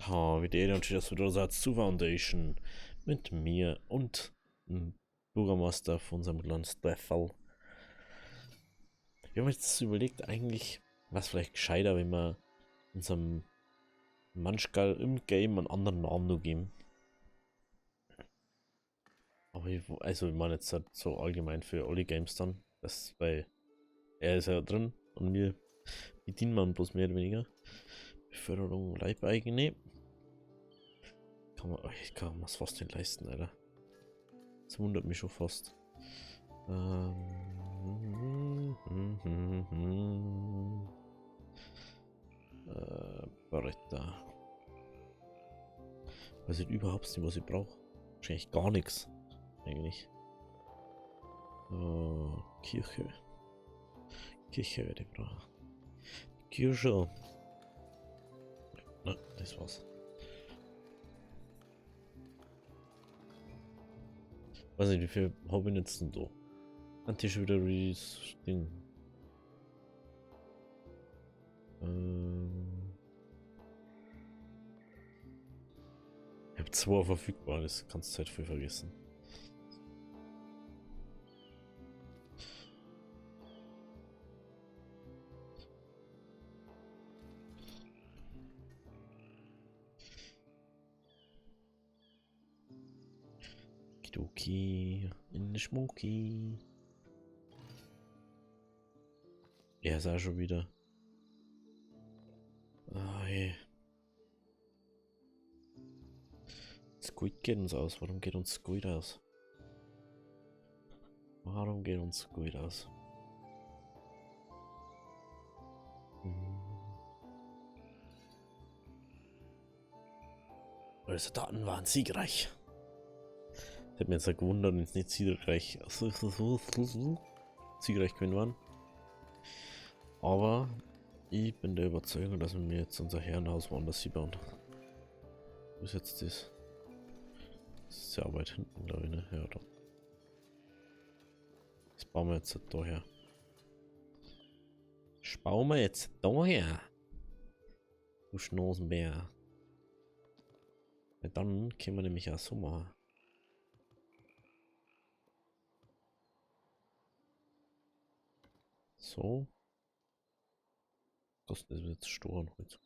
Ja, wie der und das wieder Satz zu Foundation mit mir und dem Bürgermeister von unserem kleinen Steffel. Wir haben jetzt überlegt, eigentlich was vielleicht gescheiter, wenn wir unserem manchmal im Game einen anderen Namen noch geben. Aber ich meine jetzt halt so allgemein für alle Games dann, weil er ist ja drin und wir bedienen man bloß mehr oder weniger. Beförderung, Leibeigene. Ich kann das fast nicht leisten, Alter. Das wundert mich schon fast. Beretta. Weiß ich überhaupt nicht, was ich brauche. Wahrscheinlich gar nichts. Eigentlich. Kirche. Kirche werde ich brauchen. Kirche. Na, das war's. Weiß nicht, wie viel habe ich jetzt denn da? Anti-Shooteries Ding. Ich habe 2 verfügbar, das kannst du halt viel vergessen. Kidoki in the Schmucki. Er ist auch schon wieder. Ah, hey. Squid geht uns aus. Warum geht uns Squid aus? Warum geht uns Squid aus? Unsere Daten waren siegreich. Ich hätte mir jetzt ja gewundert, wenn es nicht siegreich gewesen waren. Aber ich bin der Überzeugung, dass wir mir jetzt unser Herrenhaus woanders hier bauen. Wo ist jetzt das? Das ist ja weit hinten, glaube ich, ne? Ja, da. Das bauen wir jetzt daher. Das bauen wir jetzt daher. Du Schnosenbär. Ja, dann können wir nämlich auch so machen. So. Das ist jetzt Storen heute.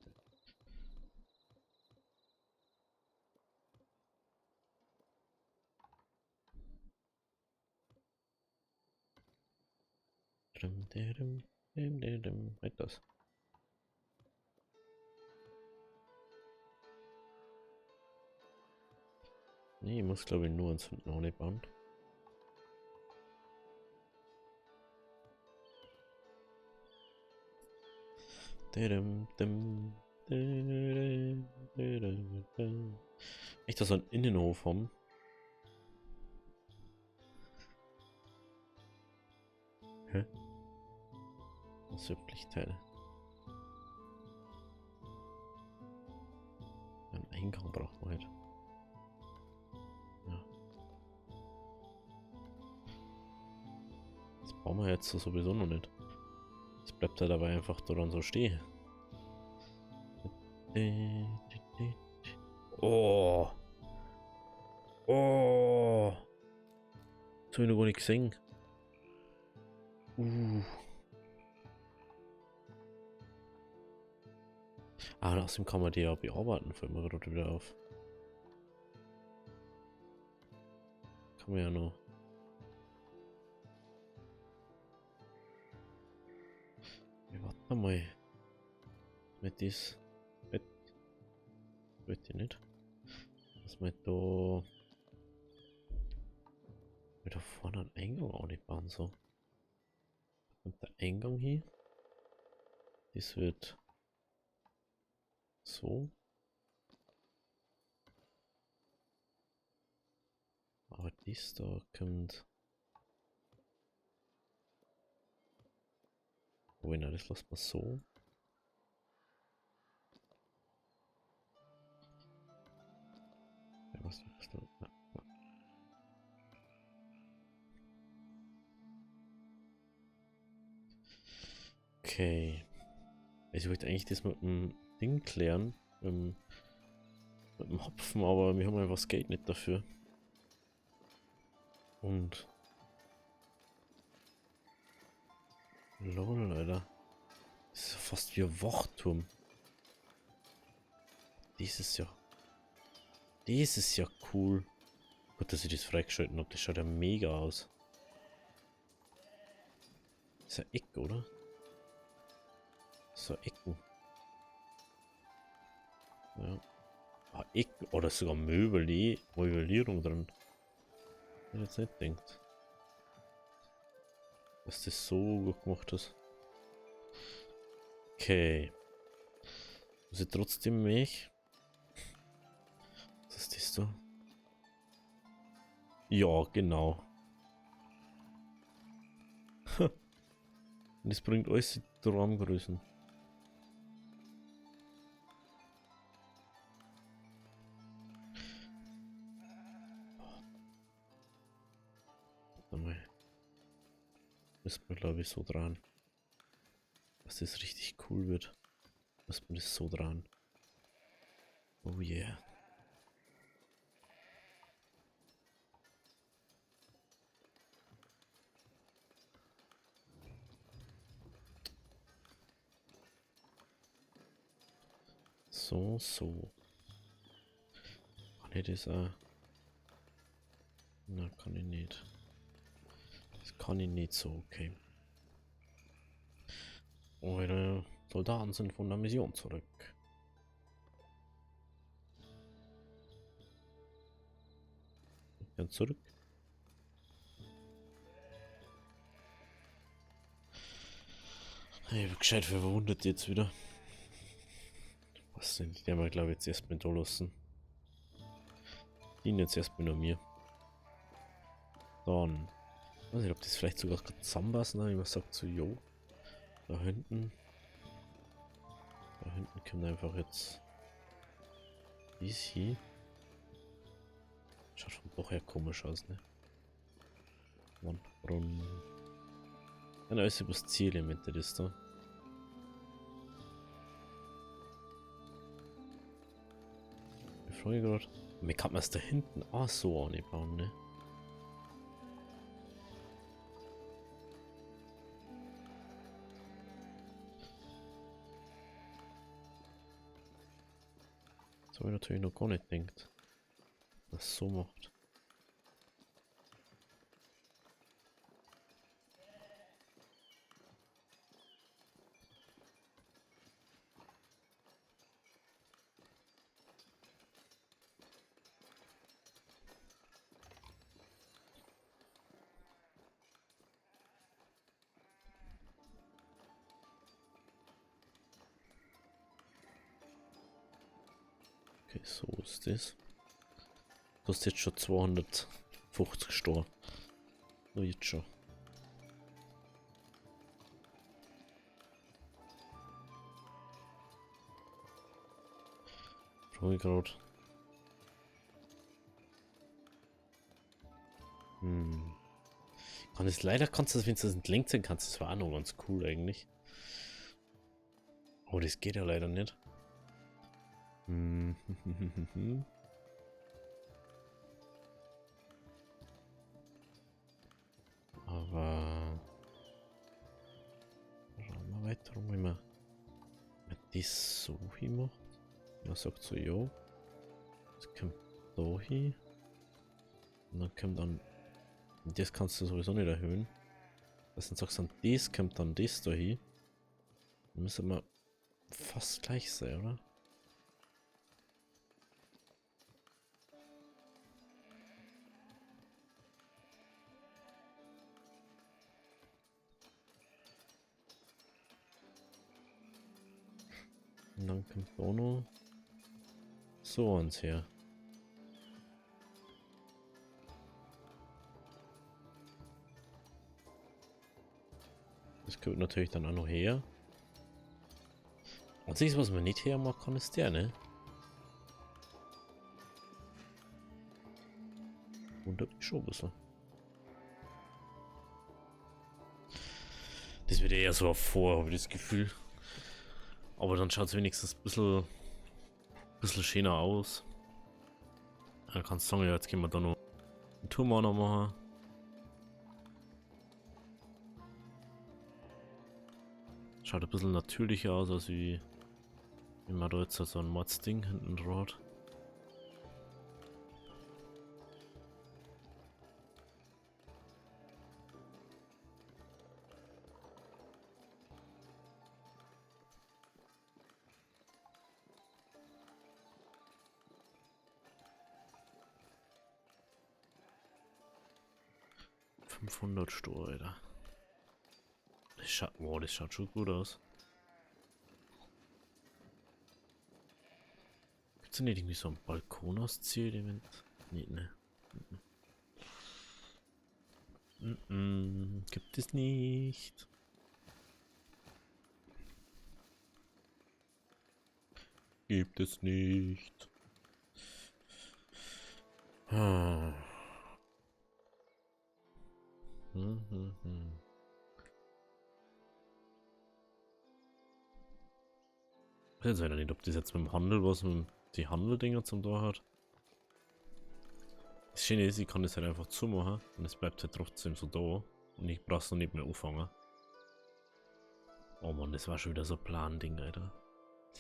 Halt das. Nee, ich muss glaube ich nur ins hinten ohne bauen. Echt, dass wir einen Innenhof haben. Hä? Was für Pflichtteile? Einen Eingang braucht man halt. Ja. Das bauen wir jetzt sowieso noch nicht. Es bleibt halt dabei einfach daran so stehen. Oh! Oh! Das habe ich noch gar nicht gesehen. Ah, außerdem kann man die ja bearbeiten, fällt mir gerade wieder auf. Kann man ja noch. Ja, warte mal. Mit dies. Wird die nicht. Was mit da. Mit da vorne einen Eingang auch nicht bauen so. Und der Eingang hier. Das wird so. Aber dies da kommt. Oh, na, das lassen wir so. Ja, was da? Ja. Okay. Ich wollte eigentlich das mit dem Ding klären. mit dem Hopfen, aber wir haben einfach das Geld nicht dafür. Und lol, Alter. Das ist ja fast wie ein Wachturm. Dieses Jahr. Das ist ja cool. Gut, dass ich das freigeschalten habe. Das schaut ja mega aus. Das ist ja Eck, oder? So Ecken. Ja. Ah, Ecken. Oder sogar Möblierung drin. Ich jetzt nicht denkt. Dass das so gut gemacht ist. Okay. Muss ich trotzdem mich. Was ist das da? Ja, genau. Und das bringt alles die Raumgrößen. Warte mal. Müssen wir glaube ich so dran. Dass das richtig cool wird. Müssen wir das so dran. Oh yeah. So. Kann ich das auch? Na, kann ich nicht. Das kann ich nicht so, okay. Eure Soldaten sind von der Mission zurück. Ja, zurück. Ich bin gescheit verwundet jetzt wieder. Was denn? Die haben wir glaube ich jetzt erstmal da lassen. Die jetzt erstmal nur mir. Dann. Ich weiß nicht, ob das vielleicht sogar zusammenpassen, ne? Jemand sagt so, jo. Da hinten. Da hinten kommt einfach jetzt. Dies hier. Schaut von doch her komisch aus, ne? Warum? Dann alles übers Zielelement, das da. Ich frage gerade. Wie kann man es da hinten auch so anbauen, ne? Das habe ich natürlich noch gar nicht gedacht, dass es so macht. Okay, so ist das. Du hast jetzt schon 250 Stor. Nur jetzt schon. Frage gerade. Kann es leider kannst du das, wenn du das entlenkt sein kannst, das war auch noch ganz cool eigentlich. Aber das geht ja leider nicht. Aber schauen wir weiter, wie man das so hin macht. Man sagt so, ja, das kommt da hin. Und dann kommt dann, das kannst du sowieso nicht erhöhen. Das dann sagst du, das kommt dann das da hin. Dann müssen wir fast gleich sein, oder? Und dann kommt da noch so eins her. Das kommt natürlich dann auch noch her. Einziges, was man nicht hermachen kann, ist der, ne? Wundert mich schon ein bisschen. Das wird eher so vor, habe ich das Gefühl. Aber dann schaut es wenigstens ein bisschen schöner aus. Dann kannst du sagen, ja, jetzt können wir da noch einen Turm auch noch machen. Schaut ein bisschen natürlicher aus, als wie wenn man da jetzt so ein Mods-Ding hinten dran hat. $500, Alter. Wow, das schaut schon gut aus. Gibt's denn nicht irgendwie so ein Balkon ausziehen? Nee, ne. Gibt es nicht. Gibt es nicht. Ah. Ich weiß ja nicht, ob das jetzt mit dem Handel was mit die Handeldinger zum Tor hat. Das Schöne ist, ich kann das halt einfach zumachen und es bleibt halt trotzdem so da und ich brauch's noch nicht mehr anfangen. Oh Mann, das war schon wieder so ein Plan-Ding, Alter.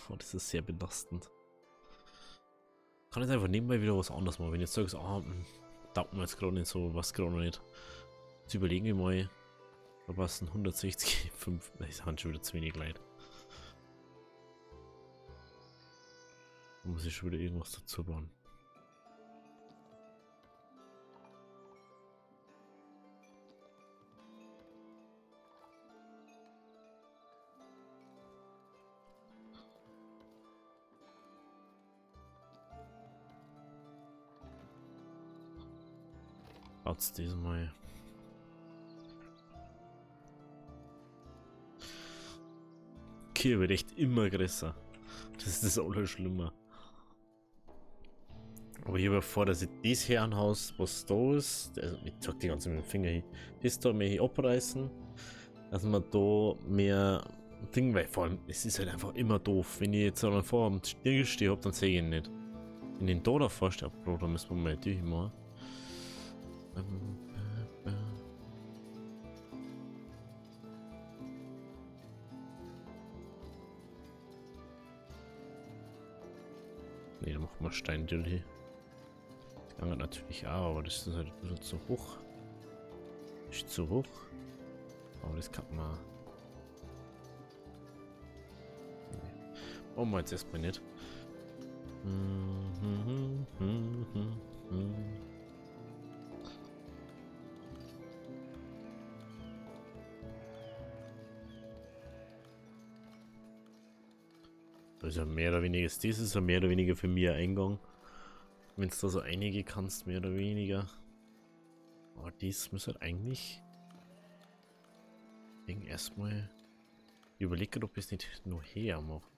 Oh, das ist sehr belastend. Ich kann jetzt einfach nebenbei wieder was anderes machen. Wenn ich jetzt sagst, taugt mir jetzt gerade nicht so, was gerade noch nicht. Jetzt überlegen wir mal, da passen 160, 5, das sind schon wieder zu wenig Leute. Da muss ich schon wieder irgendwas dazu bauen. Baut's diesmal. Okay, wird echt immer größer. Das ist das Allerschlimmer. Aber ich habe vor, dass ich das Herrenhaus, was da ist, also ich zeig die ganze mit dem Finger hin, das da mehr abreißen, dass man da mehr Ding, weil vor allem, es ist halt einfach immer doof. Wenn ich jetzt einmal vor am Stil stehe, dann sehe ich ihn nicht. Wenn ich den da davor stehe, Bro, dann müssen wir mal die machen. Ne, da machen wir Steindüll hier. Das kann man natürlich auch, aber das ist halt ein bisschen zu hoch. Ist zu hoch. Aber das kann man. Nee. Brauchen wir jetzt erstmal nicht. Also mehr oder weniger ist dieses mehr oder weniger für mich ein Eingang. Wenn es da so einige kannst, mehr oder weniger. Aber dies muss halt eigentlich erstmal überlegen, ob ich es nicht nur her mache.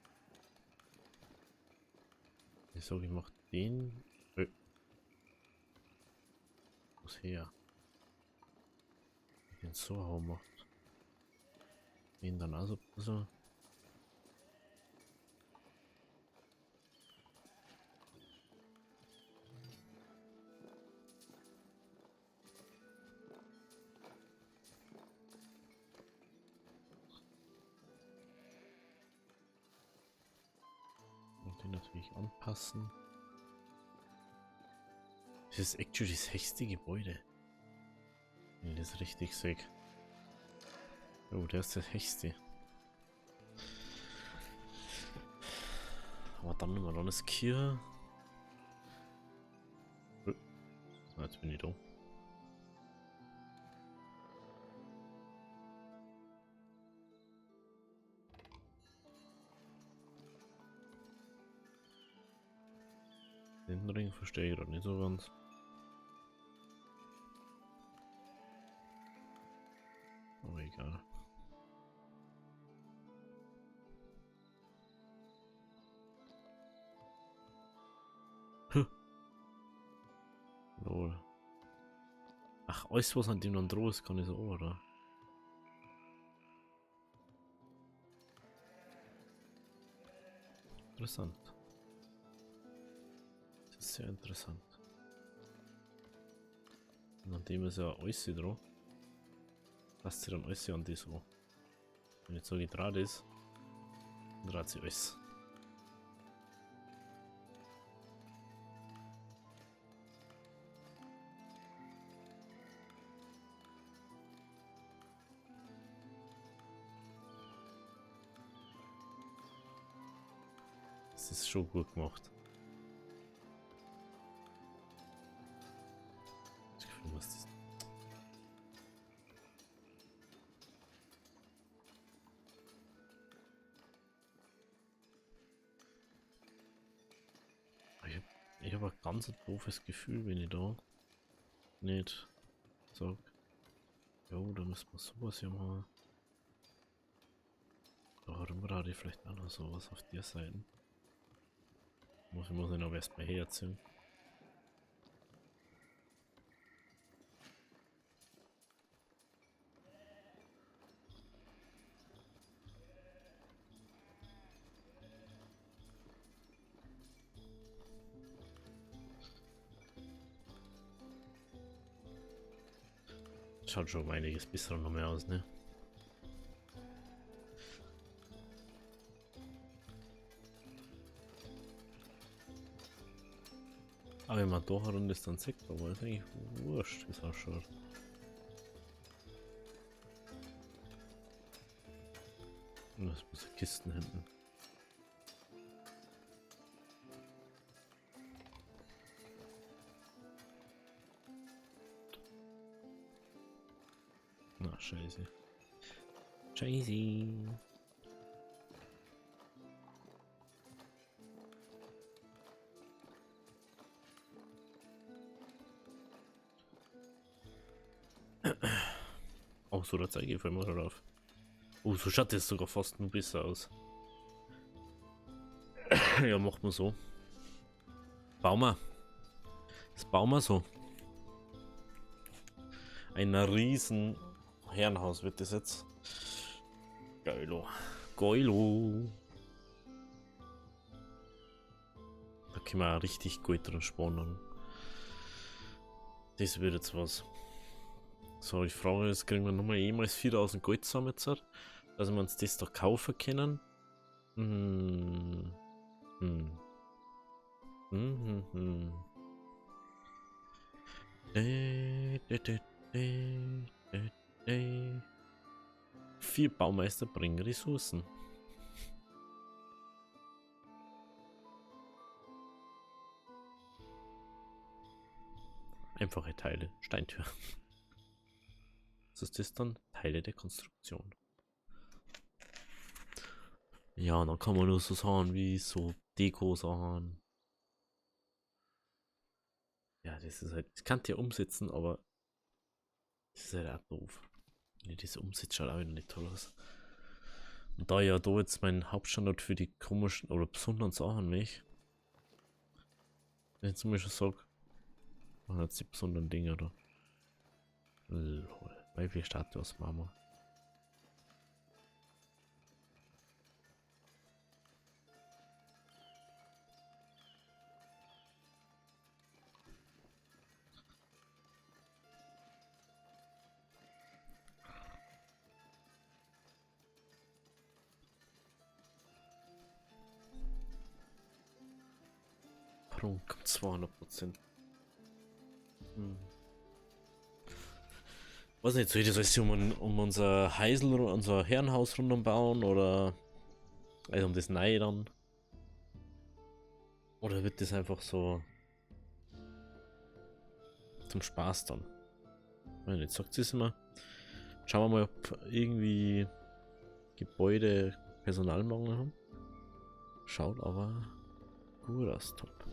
Ich sage, ich mache den. Was her? Den so hauen macht. Den dann also ein bisschen. Und den natürlich anpassen. Das ist actually das hechste Gebäude. Wenn ich das richtig sehe. Oh, der ist das hechste. Aber dann nehmen wir noch das Kirche. Jetzt bin ich da. Den Ring verstehe ich gerade nicht so ganz. Aber egal. Lol. Ach, alles was an dem dann droh ist, kann ich so, oder? Interessant. Das ist sehr interessant. Nachdem ist ja alles dran. Passt sie dann alles an die so. Wenn jetzt so gedraht ist, dann dreht sie alles. Das ist schon gut gemacht. Das Gefühl, was das. Ich hab ein ganz doofes Gefühl, wenn ich da nicht sag, jo, da müssen wir sowas ja mal. Warum brauche ich vielleicht auch noch sowas auf der Seite? Ich muss ihn aber erstmal herziehen. Schaut schon um einiges besser noch mehr aus, ne? Aber wenn man da herum ist, dann sieht man, ist eigentlich wurscht, wie es ausschaut. Und das muss Kisten hinten. Na, scheiße. Scheiße. Auch so der Zeigefilm oder drauf. Oh, so schaut das sogar fast ein bisschen aus. Ja, macht man so. Bauen wir. Das bauen wir so. Ein riesen Herrenhaus wird das jetzt. Geilo. Geilo. Da können wir auch richtig gut dran spannen. Das wird jetzt was. So, ich frage jetzt, kriegen wir nochmal jemals 4000 Gold zusammen jetzt, dass wir uns das da kaufen können. Vier Baumeister bringen Ressourcen. Einfache Teile. Steintür. Was ist das dann? Teile der Konstruktion. Ja, und dann kann man nur so Sachen wie so Deko-Sachen. Ja, das ist halt, das kann ja umsetzen, aber das ist halt auch doof. Wenn ich das umsetze, schaut auch wieder nicht toll aus. Und da ja da jetzt mein Hauptstandort für die komischen oder besonderen Sachen nicht, wenn ich zum Beispiel sage, man hat die besonderen Dinge da. Lol. Weibliche Statue aus Marmor. Prunk 200%. Weiß nicht, soll ich das alles um unser Heisel, unser Herrenhaus rundum bauen oder also um das Neue dann? Oder wird das einfach so zum Spaß dann? Wenn jetzt sagt es immer. Schauen wir mal, ob irgendwie Gebäude Personalmangel haben. Schaut aber gut aus, top.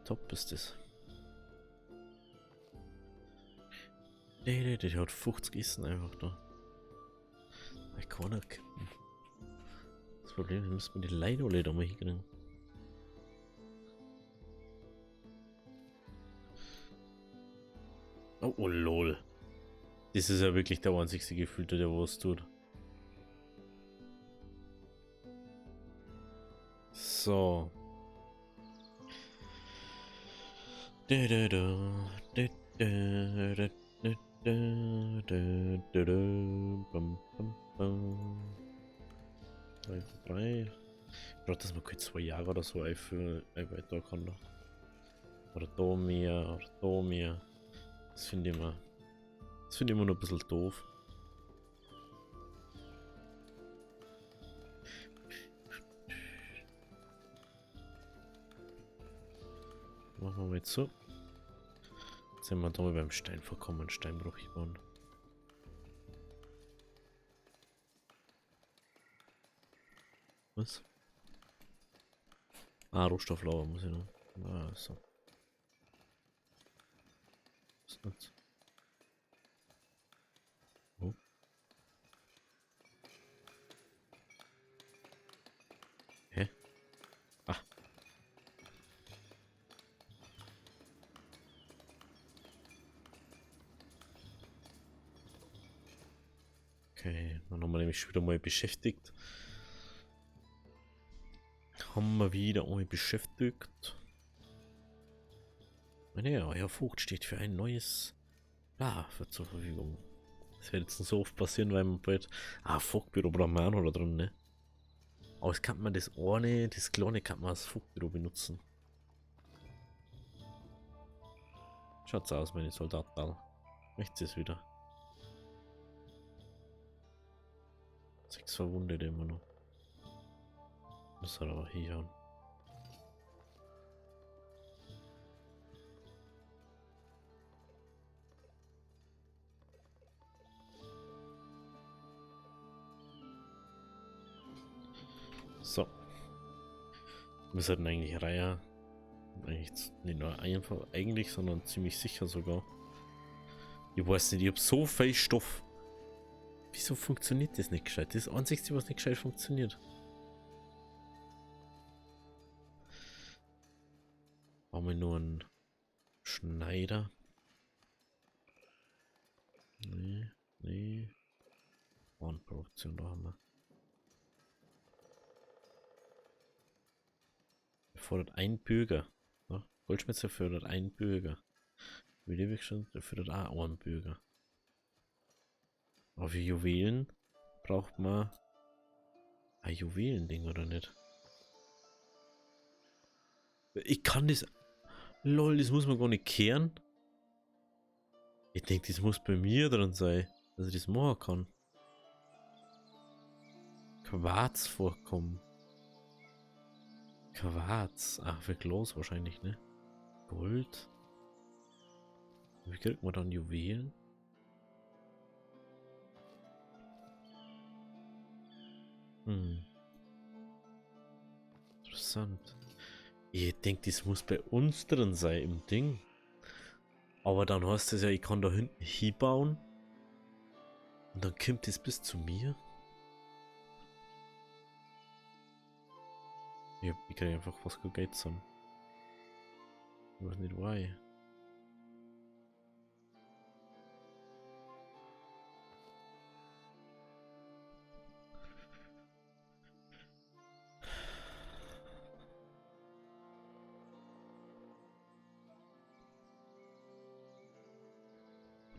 Top ist das. Der hat 50 Essen einfach da. Bei keiner kippen. Das Problem ist, müssen wir die Leute alle da mal hinkriegen. Oh, oh lol. Das ist ja wirklich der einzigste Gefühlte, der was tut. So. Da, da, da, da, bam, bam, bam. 3. Ich glaube, dass man kurz 2 Jahre oder so für weiter kann. Oder da mehr, oder da mehr. Das finde ich immer. Das finde ich immer noch ein bisschen doof. Machen wir mal jetzt so. Jetzt sind wir da mal beim Steinvorkommen, Steinbruch bauen. Was? Ah, Rohstofflauer muss ich noch. Ah, so. Was ist das? Oh. Hä? Ah. Okay, dann haben wir nämlich wieder mal beschäftigt. Haben wir wieder mal beschäftigt. Naja, euer Vogt steht für ein neues für zur Verfügung. Das wird jetzt nicht so oft passieren, weil man bald. Ah, Vogtbüro brauchen wir auch noch da drin, ne? Aber jetzt kann man das eine, das kleine kann man als Vogtbüro benutzen. Schaut's aus, meine Soldaten. Möchtest es wieder? 6 Verwundete immer noch. Muss er aber hier. So. Wir sollten eigentlich Reihe. Eigentlich nicht nur einfach, eigentlich, sondern ziemlich sicher sogar. Ich weiß nicht, ich habe so viel Stoff. Wieso funktioniert das nicht gescheit? Das ist das Einzige, was nicht gescheit funktioniert. Haben wir nur einen Schneider? Nee, nee. Warenproduktion, da haben wir. Fordert ein Bürger. Ja, Goldschmitzer fördert einen Bürger. Wie lebe ich schon? Der fördert auch einen Bürger. Aber für Juwelen braucht man ein Juwelending, oder nicht? Ich kann das. Lol, das muss man gar nicht kehren. Ich denke, das muss bei mir dran sein, dass ich das machen kann. Quarz vorkommen. Quarz. Ach, für Glas wahrscheinlich, ne? Gold. Wie kriegt man dann Juwelen? Interessant. Ich denke, das muss bei uns drin sein im Ding. Aber dann heißt es ja, ich kann da hinten hinbauen. Und dann kommt das bis zu mir. Ja, ich kriege einfach fast kein Geld zusammen. Ich weiß nicht why.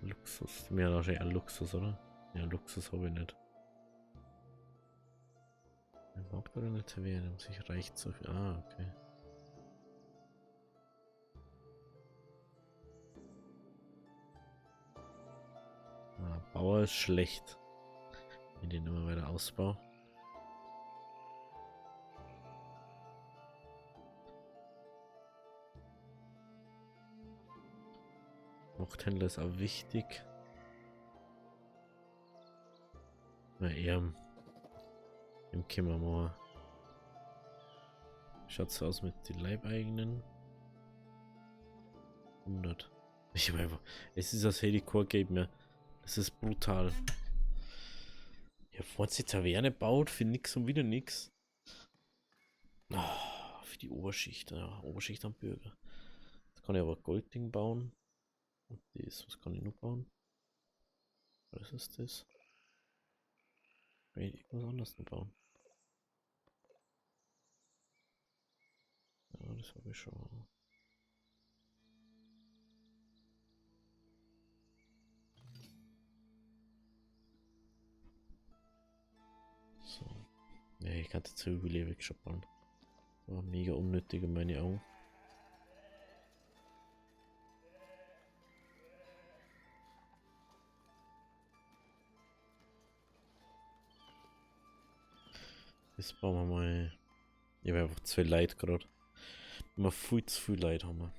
Luxus. Mehr wahrscheinlich ein Luxus, oder? Ja, Luxus habe ich nicht. Der mag doch nicht Taverne, um sich reicht so viel. Ah, okay. Ah, Bauer ist schlecht. Ich den immer weiter ausbaue. Fruchthändler ist auch wichtig. Na, eher im Kimmermoor. Schaut's aus mit den Leibeigenen? 100. Ich habe einfach. Es ist das Helicore Game mehr. Das ist brutal. Ich habe vor die Taverne baut für nix und wieder nix. Oh, für die Oberschicht. Ja, Oberschicht am Bürger. Jetzt kann ich aber Goldding bauen. Und das, was kann ich noch bauen? Was ist das? Kann ich irgendwas anderes noch bauen? Ja, das habe ich schon. Ich hatte zu viele wegschabern. War mega unnötig in meine Augen. Jetzt bauen wir mal. Ich habe einfach 2 Leute gerade. Immer viel zu viel Leute haben wir.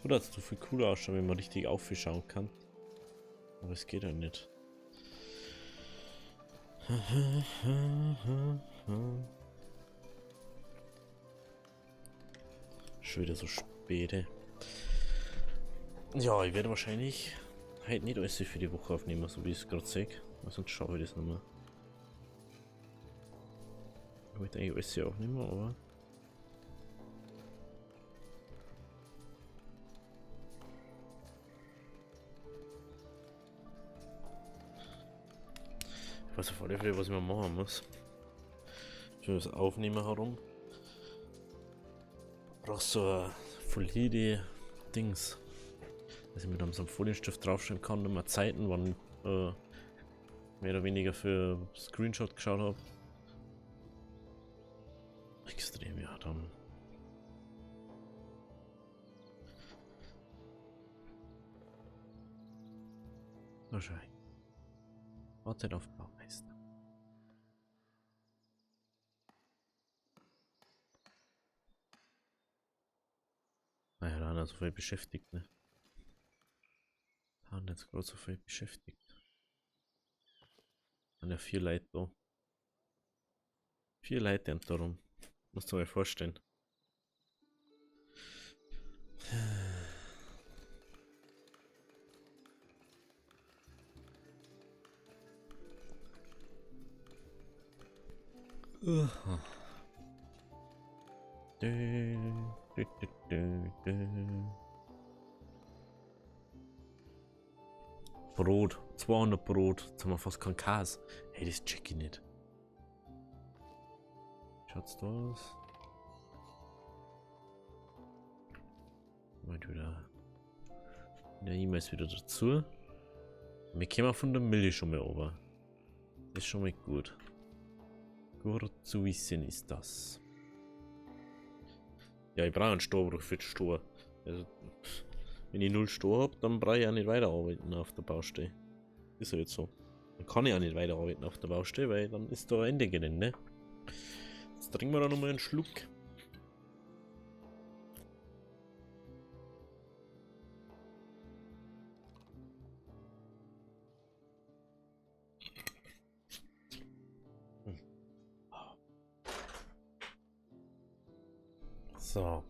Oder dass du viel cooler ausschauen, wenn man richtig aufschauen kann. Aber es geht ja nicht. Schon wieder so späte. Ja, ich werde wahrscheinlich heute nicht alles für die Woche aufnehmen, so wie ich es gerade sehe. Sonst schaue ich das nicht mehr. Ich wollte eigentlich alles hier aufnehmen, aber. Ich weiß auf alle Fälle, was ich mal machen muss. Für das Aufnehmen herum. Brauchst so ein valide Dings. Dass ich mir dann so einen Folienstift draufschreiben kann, immer Zeiten, wann mehr oder weniger für Screenshot geschaut habe. Extrem, ja, dann. Wahrscheinlich. Wartet auf Baumeister. Naja, da hat er so viel beschäftigt, ne? Da hat er jetzt gerade so viel beschäftigt. An ja 4 Leute da. 4 Leute und darum. Musst du dir mal vorstellen. Brot, 200 Brot, jetzt haben wir fast kein Käse. Hey, das check ich nicht. Schaut's da aus? Mal wieder. Ja, E-Mails wieder dazu. Wir kommen von der Milch schon mal over. Das ist schon mal gut. Gut zu wissen ist das. Ja, ich brauche einen Steuerbruch für die Steuer. Also, wenn ich 0 Steuer habe, dann brauche ich auch nicht weiterarbeiten auf der Baustelle. Ist ja jetzt so. Dann kann ich auch nicht weiterarbeiten auf der Baustelle, weil dann ist da Ende Gelände. Jetzt trinken wir da nochmal einen Schluck. So.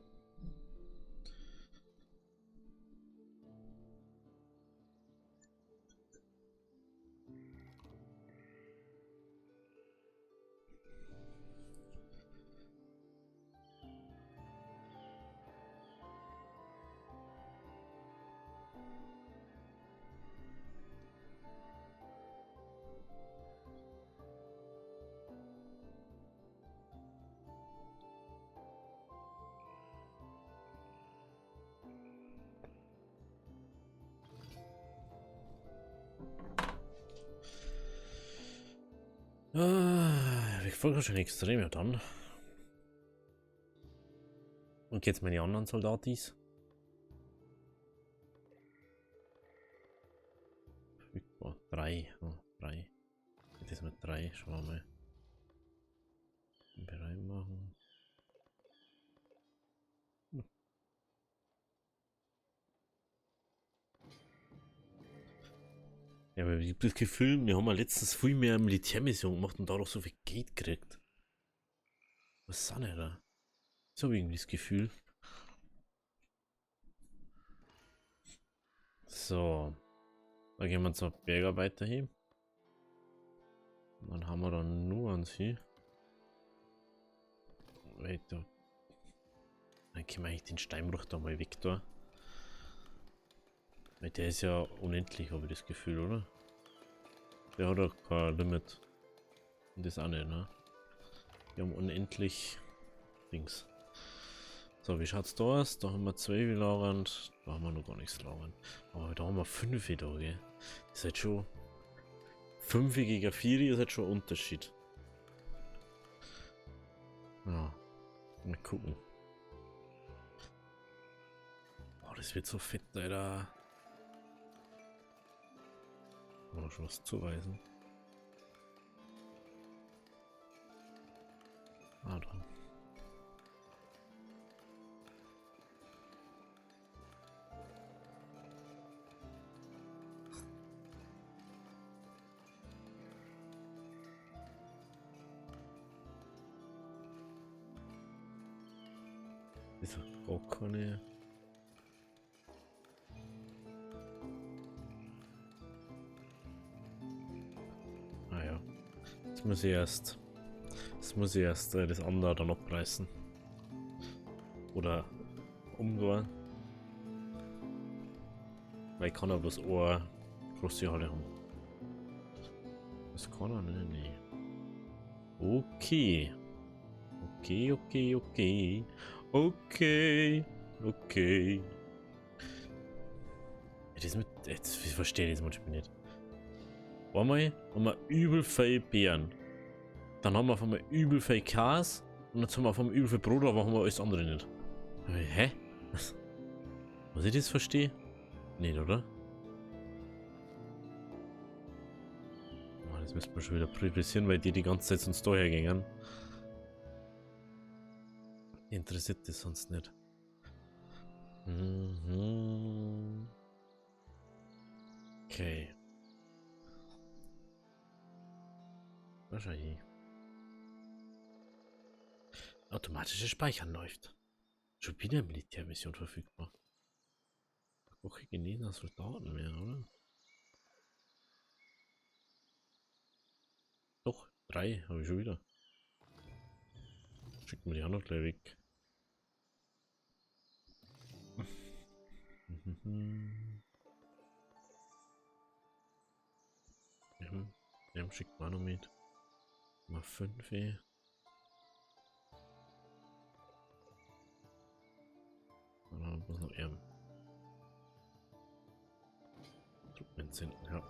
Ich folge schon extrem, ja dann. Und jetzt meine anderen Soldatis. Verfügbar. 3. Oh, 3. Das mit 3. Schauen wir mal. Bereit machen. Ja, aber ich habe das Gefühl, wir haben ja letztens viel mehr Militärmission gemacht und dadurch so viel Geld gekriegt. Was ist denn da? So irgendwie das Gefühl. So. Dann gehen wir zur Bergarbeiter hin. Und dann haben wir dann nur an sie. weil da. Dann können wir eigentlich den Steinbruch da mal weg da. Weil der ist ja unendlich, habe ich das Gefühl, oder? Der hat auch kein Limit. Und das auch nicht, ne? Wir haben unendlich Dings. So, wie schaut's da aus? Da haben wir 2 lagernd. Da haben wir noch gar nichts lagernd. Aber da haben wir 5 da, gell? Das ist halt schon. 5 gegen 4 ist halt schon ein Unterschied. Ja. Mal gucken. Oh, das wird so fett, Alter. Haben wir noch schon was zuweisen? Ah, da. Ist auch keine. Ah ja. Jetzt muss ich erst. Das andere dann abreißen. Oder umgehen. Weil ich kann ja bloß eine große Halle haben. Das kann er, ne? Nee. Okay. Okay. Ja, das mit. Jetzt, ich verstehe das manchmal nicht. Einmal haben wir übel viel Beeren. Dann haben wir auf einmal übel viel Käse. Und jetzt haben wir auf einmal übel viel Brot, aber haben wir alles andere nicht. Hä? Muss ich das verstehen? Nicht, oder? Oh, das müssen wir schon wieder priorisieren, weil die ganze Zeit sonst daher gingen. Interessiert das sonst nicht. Mhm. Okay. Wahrscheinlich. Automatische Speichern läuft. Schon wieder Militärmission verfügbar. Woche genesen Soldaten mehr, oder? Doch, 3 habe ich schon wieder. Schicken wir die auch noch gleich weg. Ja, schickt man noch mit. Mal 5. Und dann muss noch eher. Truppen senden, ja.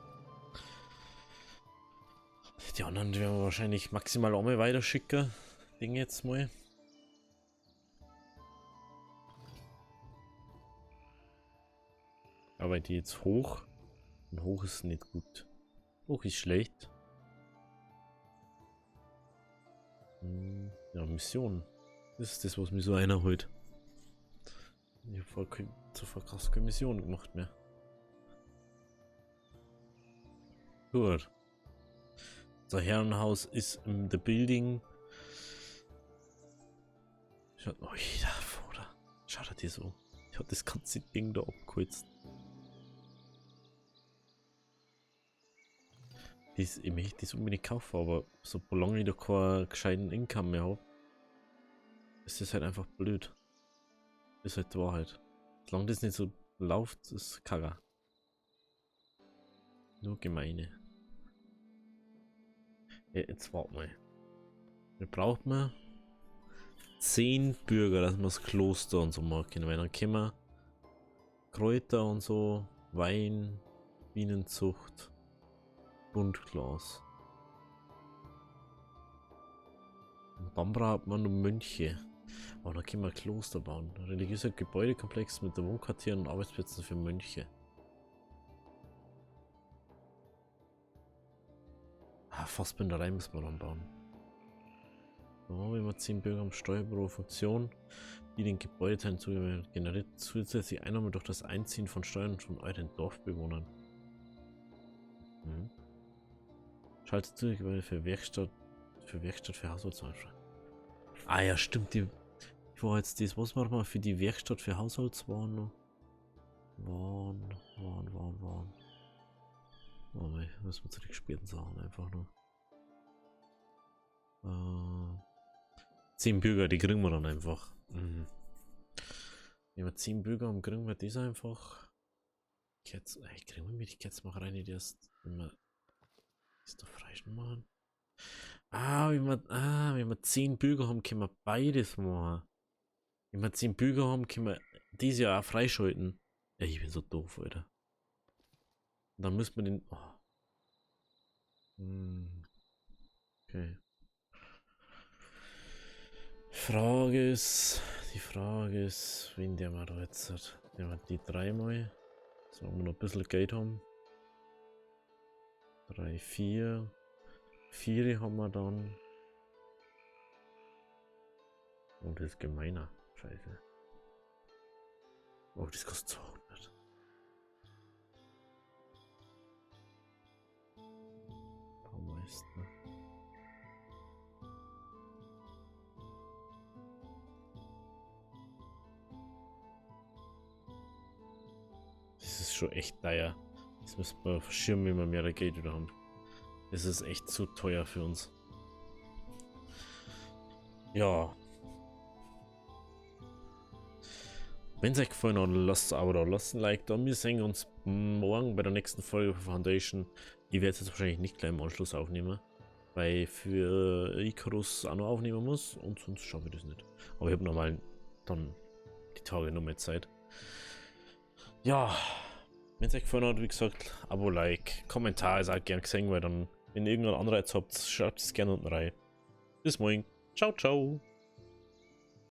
Die anderen werden wir wahrscheinlich maximal auch mal weiter schicken. Ding jetzt mal. Aber die jetzt hoch. Und hoch ist nicht gut. Hoch ist schlecht. Ja, Mission. Das ist das, was mir so einer holt. Ich habe zuvor krass keine Mission gemacht mehr. Gut. Das Herrenhaus ist in the building. Schaut mal wieder vor. Schaut dir so. Ich habe das ganze Ding da abgeholzt. Ich möchte das unbedingt kaufen, aber solange ich da keinen gescheiten Income mehr habe, ist das halt einfach blöd. Ist halt die Wahrheit. Solange das nicht so läuft, ist Kacke. Nur gemeine. Ja, jetzt warte mal. Wir brauchen 10 Bürger, dass wir das Kloster und so machen können, weil dann können wir Kräuter und so, Wein, Bienenzucht, Buntglas. Und dann braucht man nur Mönche. Aber dann können wir ein Kloster bauen. Ein religiöser Gebäudekomplex mit Wohnquartieren und Arbeitsplätzen für Mönche. Ah, Fassbinderei müssen wir dann bauen. So, wenn wir 10 Bürger am Steuerbüro Funktion, die den Gebäudeteilen zugehören, generiert zusätzlich Einnahmen durch das Einziehen von Steuern von euren Dorfbewohnern. Schaltet zu Gebäude für Werkstatt für Haushaltswaren. Ah ja, stimmt, die war jetzt das, was machen wir für die Werkstatt für Haushaltswaren noch? Waren. Oh mei, müssen wir zu den späten Sachen einfach nur. 10 Bürger, die kriegen wir dann einfach. Mhm. Wenn wir 10 Bürger haben, kriegen wir das einfach. Jetzt, kriegen wir mit die Ketzmacherei nicht erst, wenn wir das da freischalten machen. Wenn wir 10 Bürger haben, können wir beides machen. Wenn wir 10 Bürger haben, können wir dieses Jahr auch freischalten. Ja, ich bin so doof, Alter. Und dann müssen wir den. Oh. Okay. Die Frage ist, wen der mal da jetzt hat. Der hat die 3 mal. Sollen wir noch ein bisschen Geld haben. 3, 4. 4 haben wir dann. Oh, das ist gemeiner. Scheiße. Oh, das kostet 200. Baumeister. Das ist schon echt teuer. Das müssen wir verschirmen, wenn wir mehr Geld wieder haben. Das ist echt zu teuer für uns. Ja. Wenn es euch gefallen hat, lasst ein Abo da, lasst ein Like da. Wir sehen uns morgen bei der nächsten Folge von Foundation. Ich werde jetzt wahrscheinlich nicht gleich im Anschluss aufnehmen, weil ich für Icarus auch noch aufnehmen muss und sonst schaffe ich das nicht. Aber ich habe normal dann die Tage noch mehr Zeit. Ja, wenn es euch gefallen hat, wie gesagt, Abo, Like, Kommentar ist auch gern gesehen, weil dann, wenn ihr irgendein anderer jetzt habt, schreibt es gerne unten rein. Bis morgen. Ciao, ciao.